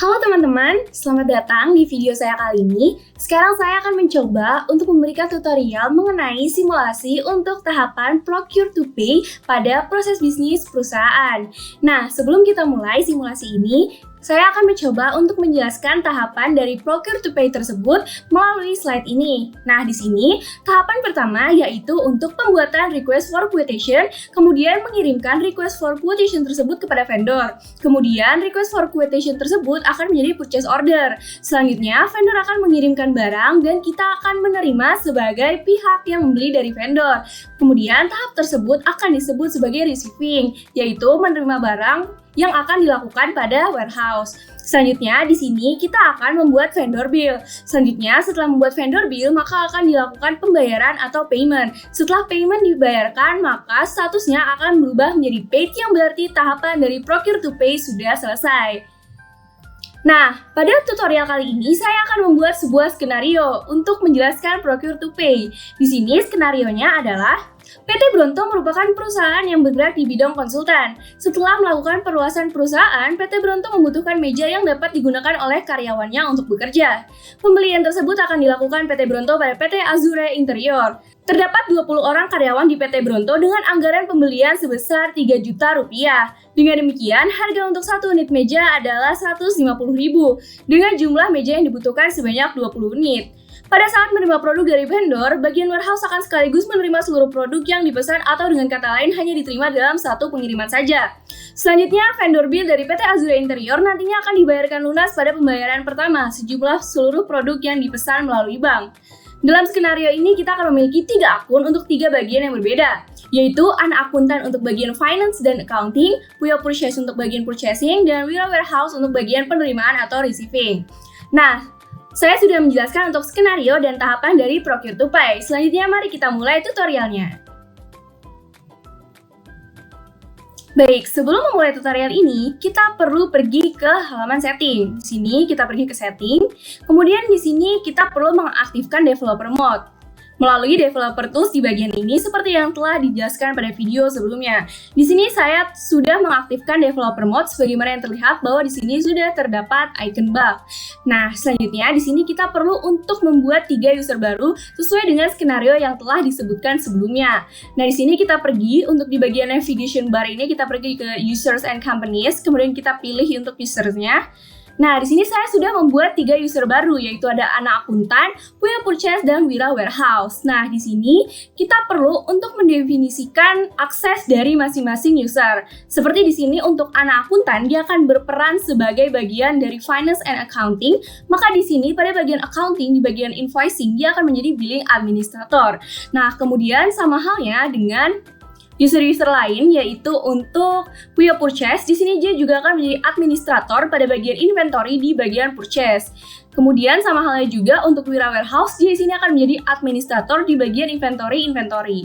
Halo teman-teman, selamat datang di video saya kali ini. Sekarang saya akan mencoba untuk memberikan tutorial mengenai simulasi untuk tahapan Procure to Pay pada proses bisnis perusahaan. Nah, sebelum kita mulai simulasi ini, saya akan mencoba untuk menjelaskan tahapan dari Procure to Pay tersebut melalui slide ini. Nah, di sini tahapan pertama yaitu untuk pembuatan request for quotation, kemudian mengirimkan request for quotation tersebut kepada vendor. Kemudian request for quotation tersebut akan menjadi purchase order. Selanjutnya, vendor akan mengirimkan barang dan kita akan menerima sebagai pihak yang membeli dari vendor. Kemudian tahap tersebut akan disebut sebagai receiving, yaitu menerima barang yang akan dilakukan pada warehouse. Selanjutnya, di sini kita akan membuat vendor bill. Selanjutnya, setelah membuat vendor bill, maka akan dilakukan pembayaran atau payment. Setelah payment dibayarkan, maka statusnya akan berubah menjadi paid, yang berarti tahapan dari Procure to Pay sudah selesai. Nah, pada tutorial kali ini saya akan membuat sebuah skenario untuk menjelaskan Procure to Pay. Di sini skenarionya adalah PT Bronto merupakan perusahaan yang bergerak di bidang konsultan. Setelah melakukan perluasan perusahaan, PT Bronto membutuhkan meja yang dapat digunakan oleh karyawannya untuk bekerja. Pembelian tersebut akan dilakukan PT Bronto pada PT Azure Interior. Terdapat 20 orang karyawan di PT Bronto dengan anggaran pembelian sebesar 3 juta rupiah. Dengan demikian, harga untuk satu unit meja adalah 150.000 dengan jumlah meja yang dibutuhkan sebanyak 20 unit. Pada saat menerima produk dari vendor, bagian warehouse akan sekaligus menerima seluruh produk yang dipesan atau dengan kata lain hanya diterima dalam satu pengiriman saja. Selanjutnya, vendor bill dari PT Azure Interior nantinya akan dibayarkan lunas pada pembayaran pertama sejumlah seluruh produk yang dipesan melalui bank. Dalam skenario ini kita akan memiliki 3 akun untuk 3 bagian yang berbeda, yaitu anak akuntan untuk bagian finance dan accounting, Wira Purchase untuk bagian purchasing, dan Wira Warehouse untuk bagian penerimaan atau receiving. Nah, saya sudah menjelaskan untuk skenario dan tahapan dari Procure to Pay. Selanjutnya mari kita mulai tutorialnya. Baik, sebelum memulai tutorial ini, kita perlu pergi ke halaman setting. Di sini kita pergi ke setting, kemudian di sini kita perlu mengaktifkan developer mode melalui developer tools di bagian ini seperti yang telah dijelaskan pada video sebelumnya. Di sini saya sudah mengaktifkan developer mode sebagaimana yang terlihat bahwa di sini sudah terdapat icon bug. Nah, selanjutnya di sini kita perlu untuk membuat 3 user baru sesuai dengan skenario yang telah disebutkan sebelumnya. Nah, di sini kita pergi untuk di bagian navigation bar ini kita pergi ke users and companies, kemudian kita pilih untuk usersnya. Nah, di sini saya sudah membuat 3 user baru, yaitu ada anak akuntan, Wira Purchase, dan Wira Warehouse. Nah, di sini kita perlu untuk mendefinisikan akses dari masing-masing user. Seperti di sini untuk anak akuntan, dia akan berperan sebagai bagian dari finance and accounting. Maka di sini pada bagian accounting, di bagian invoicing, dia akan menjadi billing administrator. Nah, kemudian sama halnya dengan user-user lain, yaitu untuk Wira Purchase, di sini dia juga akan menjadi administrator pada bagian inventory di bagian purchase. Kemudian sama halnya juga untuk Wira Warehouse, dia di sini akan menjadi administrator di bagian inventory.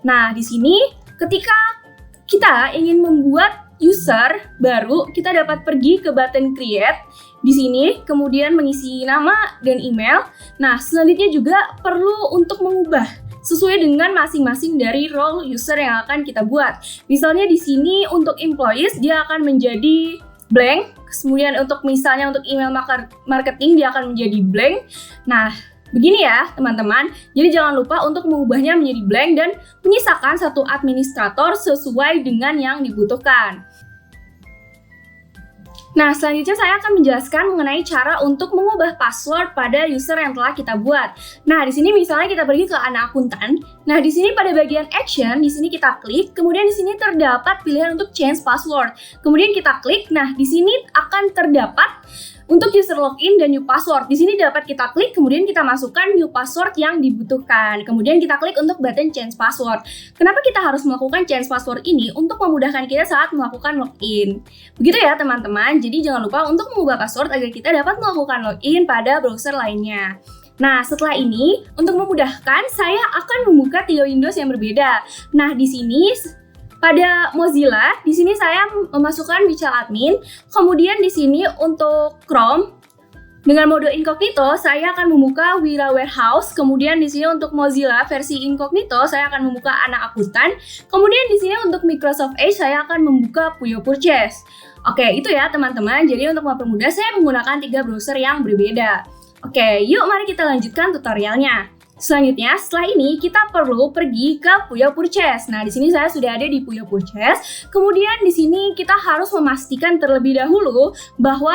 Nah, di sini ketika kita ingin membuat user baru, kita dapat pergi ke button create. Di sini kemudian mengisi nama dan email. Nah, selanjutnya juga perlu untuk mengubah sesuai dengan masing-masing dari role user yang akan kita buat. Misalnya di sini untuk employees dia akan menjadi blank, kemudian untuk misalnya untuk email marketing dia akan menjadi blank. Nah, begini ya teman-teman. Jadi jangan lupa untuk mengubahnya menjadi blank dan menyisakan satu administrator sesuai dengan yang dibutuhkan. Nah, selanjutnya saya akan menjelaskan mengenai cara untuk mengubah password pada user yang telah kita buat. Nah, di sini misalnya kita pergi ke anak akuntan. Nah, di sini pada bagian action, di sini kita klik, kemudian di sini terdapat pilihan untuk change password. Kemudian kita klik. Nah, di sini akan terdapat untuk user login dan new password. Di sini dapat kita klik, kemudian kita masukkan new password yang dibutuhkan. Kemudian kita klik untuk button change password. Kenapa kita harus melakukan change password ini? Untuk memudahkan kita saat melakukan login. Begitu ya teman-teman. Jadi jangan lupa untuk mengubah password agar kita dapat melakukan login pada browser lainnya. Nah, setelah ini untuk memudahkan saya akan membuka 3 Windows yang berbeda. Nah, di sini pada Mozilla, di sini saya memasukkan Bical Admin. Kemudian di sini untuk Chrome dengan mode incognito saya akan membuka Wira Warehouse. Kemudian di sini untuk Mozilla versi incognito saya akan membuka anak akuntan. Kemudian di sini untuk Microsoft Edge saya akan membuka Wira Purchase. Oke, itu ya teman-teman. Jadi untuk mempermudah saya menggunakan 3 browser yang berbeda. Oke, yuk mari kita lanjutkan tutorialnya. Selanjutnya, setelah ini kita perlu pergi ke Puyo Purchase. Nah, di sini saya sudah ada di Puyo Purchase. Kemudian di sini kita harus memastikan terlebih dahulu bahwa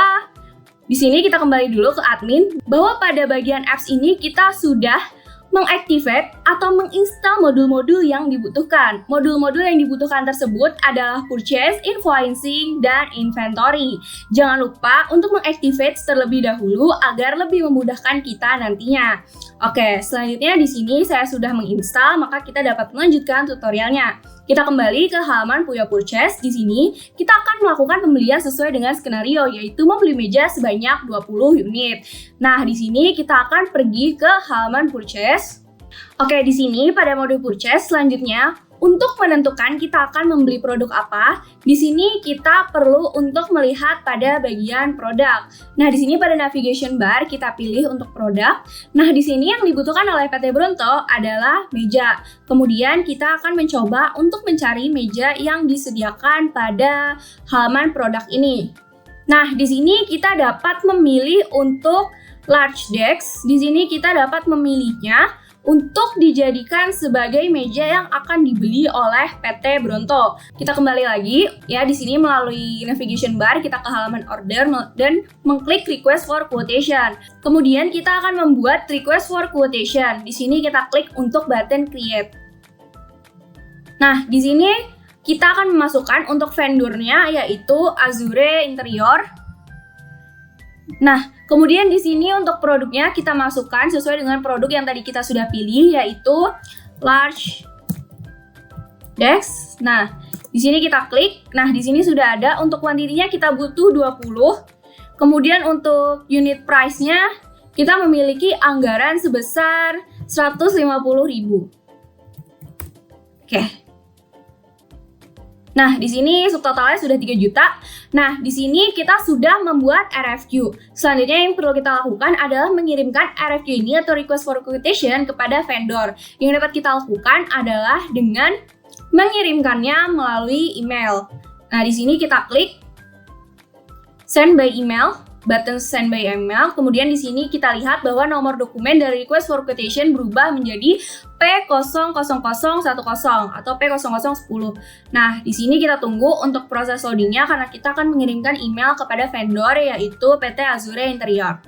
di sini kita kembali dulu ke admin, bahwa pada bagian apps ini kita sudah mengactivate atau menginstal modul-modul yang dibutuhkan. Modul-modul yang dibutuhkan tersebut adalah Purchase, Invoicing, dan Inventory. Jangan lupa untuk mengactivate terlebih dahulu agar lebih memudahkan kita nantinya. Oke, selanjutnya di sini saya sudah menginstal, maka kita dapat melanjutkan tutorialnya. Kita kembali ke halaman Puyo Purchase. Di sini kita akan melakukan pembelian sesuai dengan skenario, yaitu membeli meja sebanyak 20 unit. Nah, di sini kita akan pergi ke halaman Purchase. Oke, di sini pada mode Purchase selanjutnya, untuk menentukan kita akan membeli produk apa, di sini kita perlu untuk melihat pada bagian produk. Nah, di sini pada navigation bar kita pilih untuk produk. Nah, di sini yang dibutuhkan oleh PT Bronto adalah meja. Kemudian kita akan mencoba untuk mencari meja yang disediakan pada halaman produk ini. Nah, di sini kita dapat memilih untuk large desk. Di sini kita dapat memilihnya untuk dijadikan sebagai meja yang akan dibeli oleh PT Bronto. Kita kembali lagi ya, di sini melalui navigation bar kita ke halaman order dan mengklik request for quotation. Kemudian kita akan membuat request for quotation. Di sini kita klik untuk button create. Nah, di sini kita akan memasukkan untuk vendornya yaitu Azure Interior. Nah, kemudian di sini untuk produknya kita masukkan sesuai dengan produk yang tadi kita sudah pilih, yaitu large desk. Nah, di sini kita klik. Nah, di sini sudah ada. Untuk kuantitinya kita butuh 20. Kemudian untuk unit price-nya kita memiliki anggaran sebesar 150.000. Oke. Nah, di sini subtotalnya sudah 3 juta. Nah, di sini kita sudah membuat RFQ. Selanjutnya yang perlu kita lakukan adalah mengirimkan RFQ ini atau request for quotation kepada vendor. Yang dapat kita lakukan adalah dengan mengirimkannya melalui email. Nah, di sini kita klik send by email, button send by email. Kemudian di sini kita lihat bahwa nomor dokumen dari request for quotation berubah menjadi P00010 atau P0010. Nah, di sini kita tunggu untuk proses loadingnya karena kita akan mengirimkan email kepada vendor yaitu PT Azure Interior.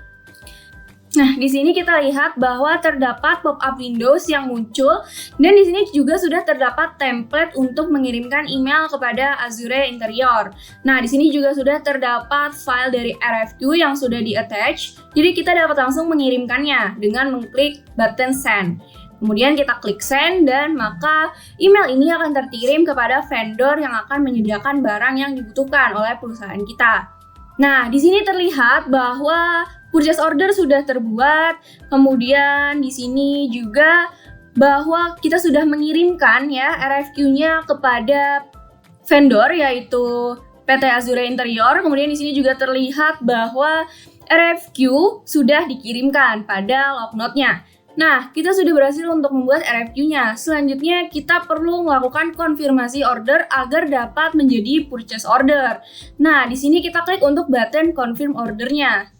Nah, di sini kita lihat bahwa terdapat pop-up Windows yang muncul dan di sini juga sudah terdapat template untuk mengirimkan email kepada Azure Interior. Nah, di sini juga sudah terdapat file dari RFQ yang sudah di-attach. Jadi kita dapat langsung mengirimkannya dengan mengklik button send. Kemudian kita klik send dan maka email ini akan terkirim kepada vendor yang akan menyediakan barang yang dibutuhkan oleh perusahaan kita. Nah, di sini terlihat bahwa purchase order sudah terbuat, kemudian di sini juga bahwa kita sudah mengirimkan ya RFQ-nya kepada vendor yaitu PT Azure Interior. Kemudian di sini juga terlihat bahwa RFQ sudah dikirimkan pada log note-nya. Nah, kita sudah berhasil untuk membuat RFQ-nya. Selanjutnya, kita perlu melakukan konfirmasi order agar dapat menjadi purchase order. Nah, di sini kita klik untuk button confirm ordernya.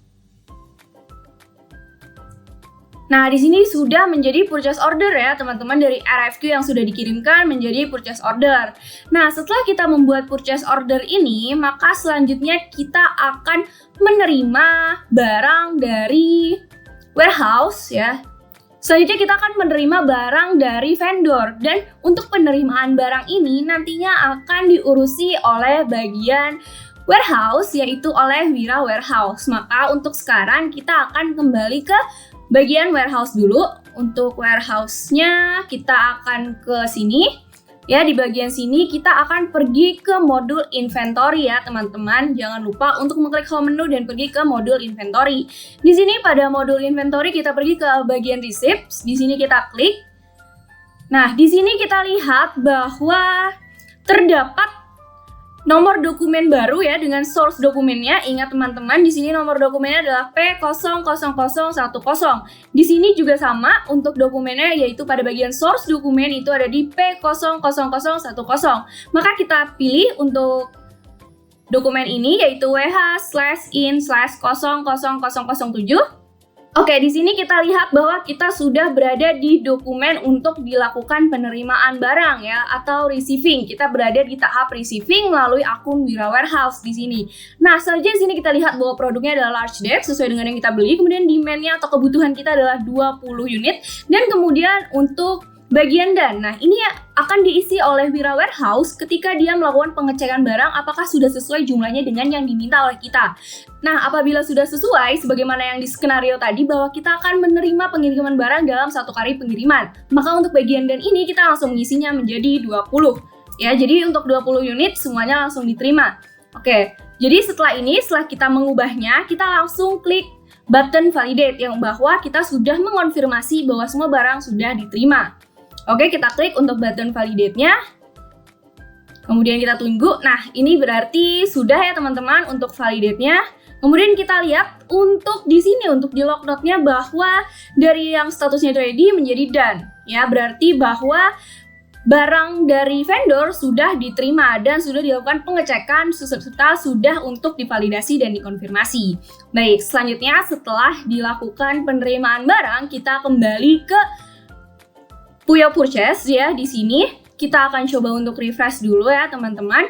Nah, di sini sudah menjadi purchase order ya, teman-teman, dari RFQ yang sudah dikirimkan menjadi purchase order. Nah, setelah kita membuat purchase order ini, maka selanjutnya kita akan menerima barang dari warehouse ya. Selanjutnya kita akan menerima barang dari vendor dan untuk penerimaan barang ini nantinya akan diurusi oleh bagian warehouse yaitu oleh Wira Warehouse. Maka untuk sekarang kita akan kembali ke bagian warehouse dulu. Untuk warehouse-nya kita akan ke sini. Ya, di bagian sini kita akan pergi ke modul inventory ya, teman-teman. Jangan lupa untuk mengklik home menu dan pergi ke modul inventory. Di sini pada modul inventory kita pergi ke bagian receipts. Di sini kita klik. Nah, di sini kita lihat bahwa terdapat nomor dokumen baru ya dengan source dokumennya. Ingat teman-teman, di sini nomor dokumennya adalah P00010. Di sini juga sama untuk dokumennya, yaitu pada bagian source dokumen itu ada di P00010. Maka kita pilih untuk dokumen ini yaitu WH/in/000007. Oke, di sini kita lihat bahwa kita sudah berada di dokumen untuk dilakukan penerimaan barang ya, atau receiving. Kita berada di tahap receiving melalui akun Wira Warehouse di sini. Nah, selanjutnya di sini kita lihat bahwa produknya adalah large deck sesuai dengan yang kita beli. Kemudian demand-nya atau kebutuhan kita adalah 20 unit. Dan kemudian untuk bagian dan, nah ini akan diisi oleh Wira Warehouse ketika dia melakukan pengecekan barang apakah sudah sesuai jumlahnya dengan yang diminta oleh kita. Nah, apabila sudah sesuai, sebagaimana yang di skenario tadi bahwa kita akan menerima pengiriman barang dalam 1 kali pengiriman, maka untuk bagian dan ini kita langsung mengisinya menjadi 20. Ya, jadi untuk 20 unit semuanya langsung diterima. Oke, jadi setelah kita mengubahnya, kita langsung klik button validate yang bahwa kita sudah mengonfirmasi bahwa semua barang sudah diterima. Oke, kita klik untuk button validate-nya. Kemudian kita tunggu. Nah, ini berarti sudah ya teman-teman untuk validate-nya. Kemudian kita lihat untuk di sini, untuk di log note-nya bahwa dari yang statusnya ready menjadi done. Ya, berarti bahwa barang dari vendor sudah diterima dan sudah dilakukan pengecekan serta sudah untuk divalidasi dan dikonfirmasi. Baik, selanjutnya setelah dilakukan penerimaan barang, kita kembali ke Puyo Purchase ya. Di sini kita akan coba untuk refresh dulu ya teman-teman.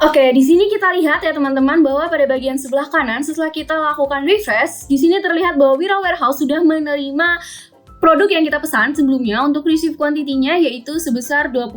Oke, di sini kita lihat ya teman-teman bahwa pada bagian sebelah kanan setelah kita lakukan refresh, di sini terlihat bahwa Wira Warehouse sudah menerima produk yang kita pesan sebelumnya untuk receive quantity-nya yaitu sebesar 20.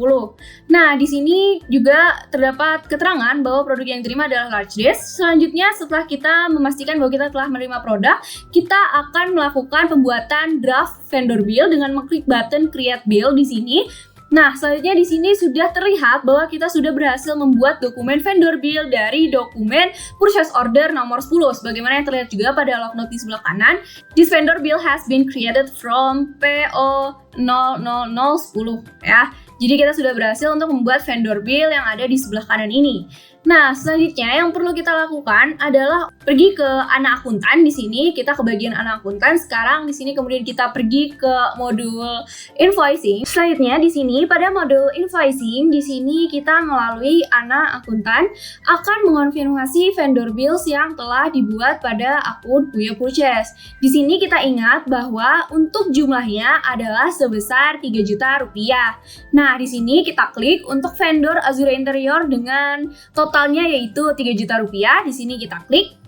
Nah, di sini juga terdapat keterangan bahwa produk yang diterima adalah large desk. Selanjutnya, setelah kita memastikan bahwa kita telah menerima produk, kita akan melakukan pembuatan draft vendor bill dengan mengklik button create bill di sini. Nah, selanjutnya di sini sudah terlihat bahwa kita sudah berhasil membuat dokumen vendor bill dari dokumen purchase order nomor 10. Sebagaimana yang terlihat juga pada log note di sebelah kanan, this vendor bill has been created from PO 00010 ya. Jadi kita sudah berhasil untuk membuat vendor bill yang ada di sebelah kanan ini. Nah, selanjutnya yang perlu kita lakukan adalah pergi ke anak akuntan. Di sini kita ke bagian anak akuntan. Sekarang di sini kemudian kita pergi ke modul invoicing. Selanjutnya di sini pada modul invoicing di sini kita melalui anak akuntan akan mengonfirmasi vendor bills yang telah dibuat pada akun Puyo Purchase. Di sini kita ingat bahwa untuk jumlahnya adalah sebesar 3 juta rupiah. Nah, di sini kita klik untuk vendor Azure Interior dengan totalnya yaitu 3 juta rupiah. Di sini kita klik.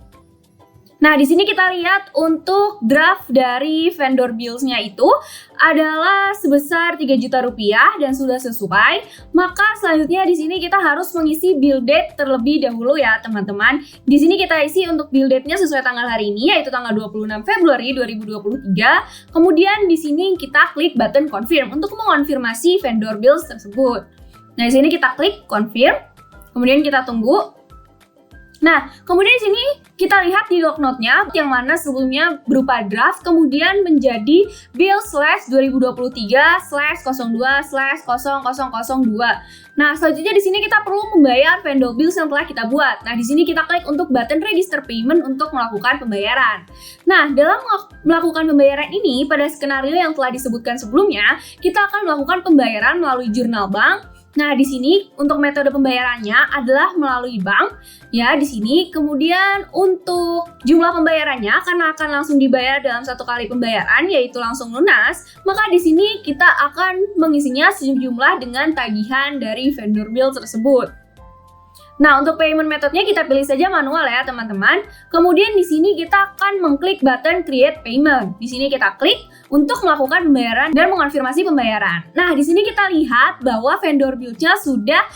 Nah, di sini kita lihat untuk draft dari vendor bills-nya itu adalah sebesar 3 juta rupiah dan sudah sesuai. Maka selanjutnya di sini kita harus mengisi bill date terlebih dahulu ya, teman-teman. Di sini kita isi untuk bill date-nya sesuai tanggal hari ini yaitu tanggal 26 Februari 2023. Kemudian di sini kita klik button confirm untuk mengonfirmasi vendor bills tersebut. Nah, di sini kita klik confirm. Kemudian kita tunggu. Nah, kemudian di sini kita lihat di log note-nya yang mana sebelumnya berupa draft kemudian menjadi bill /2023/02/0002. Nah, selanjutnya di sini kita perlu membayar vendor bills yang telah kita buat. Nah, di sini kita klik untuk button register payment untuk melakukan pembayaran. Nah, dalam melakukan pembayaran ini pada skenario yang telah disebutkan sebelumnya, kita akan melakukan pembayaran melalui jurnal bank. Nah, di sini untuk metode pembayarannya adalah melalui bank ya di sini. Kemudian untuk jumlah pembayarannya karena akan langsung dibayar dalam 1 kali pembayaran yaitu langsung lunas, maka di sini kita akan mengisinya sejumlah dengan tagihan dari vendor bill tersebut. Nah, untuk payment methodnya kita pilih saja manual ya, teman-teman. Kemudian di sini kita akan mengklik button create payment. Di sini kita klik untuk melakukan pembayaran dan mengonfirmasi pembayaran. Nah, di sini kita lihat bahwa vendor bill-nya sudah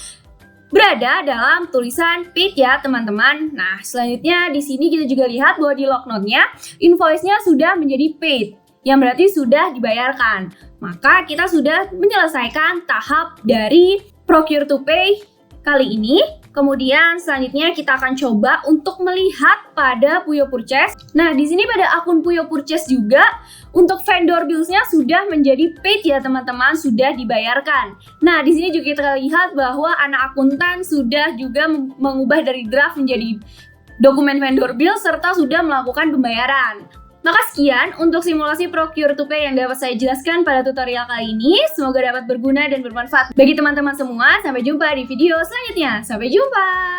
berada dalam tulisan paid ya, teman-teman. Nah, selanjutnya di sini kita juga lihat bahwa di log note-nya invoice-nya sudah menjadi paid, yang berarti sudah dibayarkan. Maka kita sudah menyelesaikan tahap dari procure to pay kali ini. Kemudian selanjutnya kita akan coba untuk melihat pada Puyo Purchase. Nah, di sini pada akun Puyo Purchase juga untuk vendor bills-nya sudah menjadi paid ya, teman-teman, sudah dibayarkan. Nah, di sini juga kita lihat bahwa anak akuntan sudah juga mengubah dari draft menjadi dokumen vendor bill serta sudah melakukan pembayaran. Maka sekian untuk simulasi Procure to Pay yang dapat saya jelaskan pada tutorial kali ini. Semoga dapat berguna dan bermanfaat bagi teman-teman semua. Sampai jumpa di video selanjutnya. Sampai jumpa!